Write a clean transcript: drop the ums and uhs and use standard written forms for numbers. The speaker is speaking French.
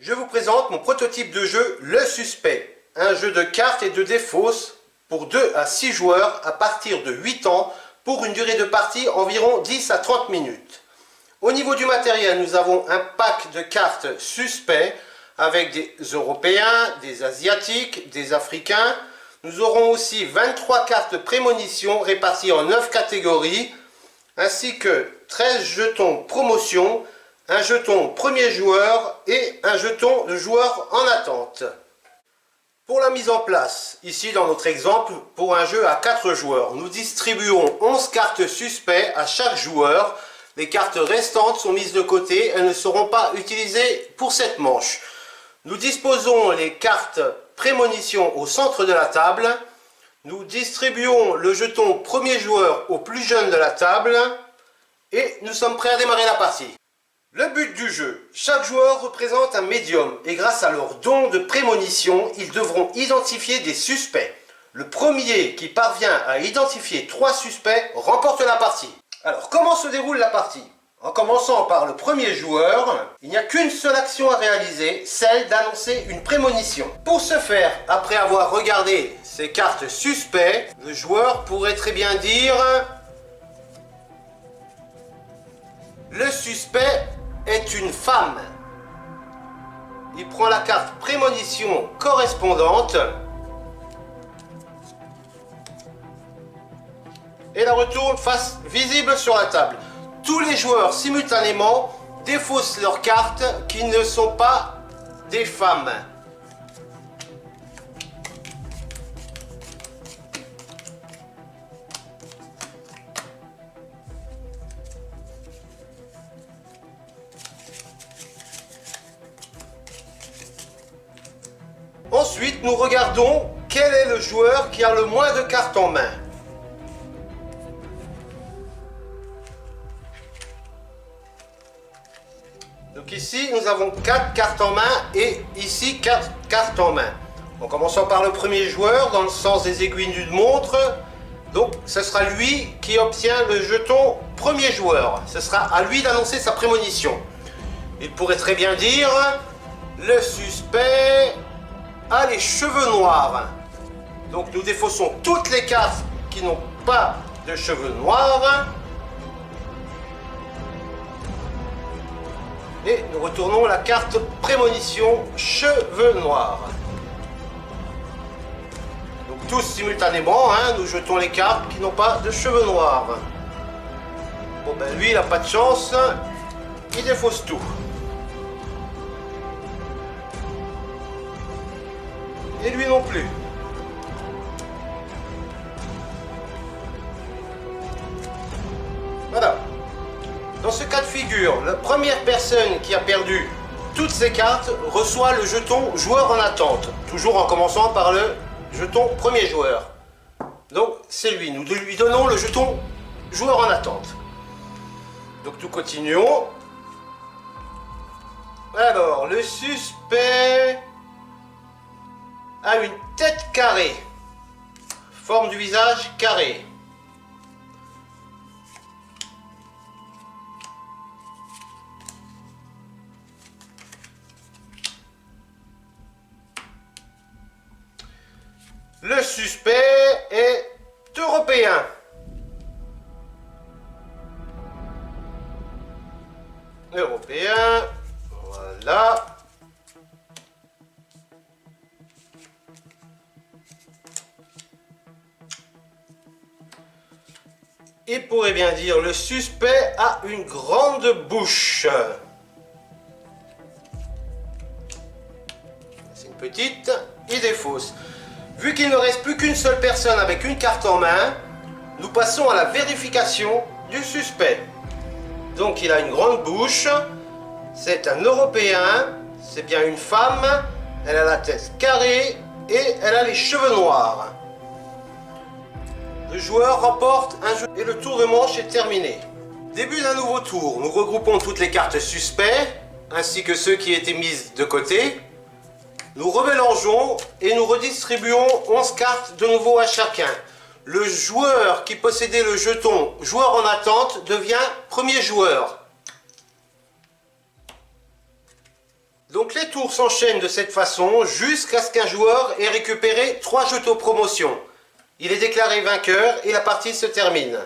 Je vous présente mon prototype de jeu Le Suspect, un jeu de cartes et de dés fausses pour 2 à 6 joueurs à partir de 8 ans pour une durée de partie environ 10 à 30 minutes. Au niveau du matériel, nous avons un pack de cartes suspects avec des Européens, des Asiatiques, des Africains. Nous aurons aussi 23 cartes prémonition réparties en 9 catégories, ainsi que 13 jetons promotion, un jeton premier joueur et un jeton de joueur en attente. Pour la mise en place, ici dans notre exemple, pour un jeu à 4 joueurs, nous distribuons 11 cartes suspects à chaque joueur. Les cartes restantes sont mises de côté, elles ne seront pas utilisées pour cette manche. Nous disposons les cartes prémonition au centre de la table. Nous distribuons le jeton premier joueur au plus jeune de la table et nous sommes prêts à démarrer la partie. Le but du jeu, chaque joueur représente un médium et grâce à leur don de prémonition, ils devront identifier des suspects. Le premier qui parvient à identifier 3 suspects remporte la partie. Alors comment se déroule la partie? En commençant par le premier joueur, il n'y a qu'une seule action à réaliser, celle d'annoncer une prémonition. Pour ce faire, après avoir regardé ces cartes suspects, le joueur pourrait très bien dire: le suspect est une femme. Il prend la carte prémonition correspondante et la retourne face visible sur la table. Tous les joueurs simultanément défaussent leurs cartes qui ne sont pas des femmes. Ensuite, nous regardons quel est le joueur qui a le moins de cartes en main. Donc ici, nous avons 4 cartes en main et ici 4 cartes en main. En commençant par le premier joueur, dans le sens des aiguilles d'une montre, donc ce sera lui qui obtient le jeton premier joueur. Ce sera à lui d'annoncer sa prémonition. Il pourrait très bien dire: le suspect a les cheveux noirs. Donc nous défaussons toutes les cartes qui n'ont pas de cheveux noirs. Et nous retournons la carte prémonition cheveux noirs. Donc tous simultanément, nous jetons les cartes qui n'ont pas de cheveux noirs. Bon ben lui il n'a pas de chance, il défausse tout. Et lui non plus. Voilà. Dans ce cas de figure, la première personne qui a perdu toutes ses cartes reçoit le jeton joueur en attente. Toujours en commençant par le jeton premier joueur. Donc c'est lui. Nous lui donnons le jeton joueur en attente. Donc nous continuons. Alors, le suspect a une tête carrée. Forme du visage carrée. Le suspect est européen. Européen, voilà. Il pourrait bien dire: le suspect a une grande bouche. C'est une petite, il défausse. Vu qu'il ne reste plus qu'une seule personne avec une carte en main, nous passons à la vérification du suspect. Donc il a une grande bouche, c'est un Européen, c'est bien une femme, elle a la tête carrée et elle a les cheveux noirs. Le joueur remporte un jeu et le tour de manche est terminé. Début d'un nouveau tour, nous regroupons toutes les cartes suspects, ainsi que ceux qui étaient mises de côté. Nous remélangeons et nous redistribuons 11 cartes de nouveau à chacun. Le joueur qui possédait le jeton joueur en attente devient premier joueur. Donc Donc les tours s'enchaînent de cette façon jusqu'à ce qu'un joueur ait récupéré 3 jetons promotion. Il est déclaré vainqueur et la partie se termine.